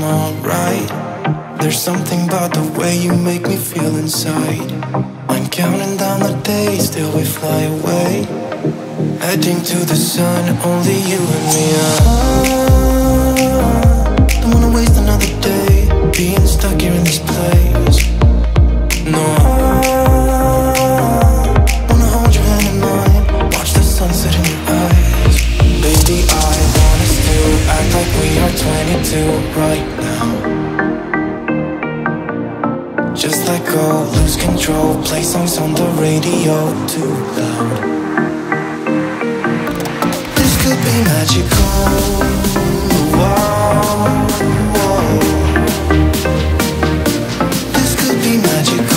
I'm alright. There's something about the way you make me feel inside. I'm counting down the days till we fly away, heading to the sun, only you and me. Don't wanna waste another day being stuck here in this place. No, wanna hold your hand in mine, watch the sunset in your eyes. Baby, I want us to act like we are 22 right now. Just let go, lose control, play songs on the radio too loud. This could be magical. Whoa, whoa. This could be magical.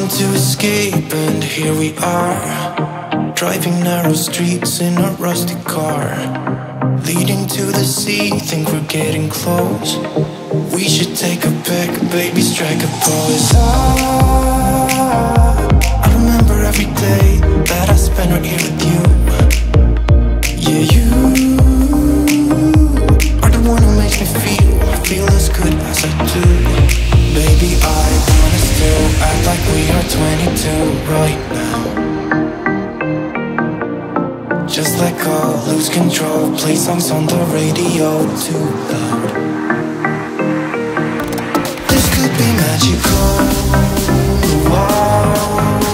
To escape, and here we are, driving narrow streets in a rusty car, leading to the sea, think we're getting close. We should take a pic, baby, strike a pose. I remember every day that I spent right here with you. Yeah, you are the one who makes me feel as good as I do. Baby, I want us to act like we are 22 right now. Just let go, lose control, play songs on the radio too loud. This could be magical. Whoa.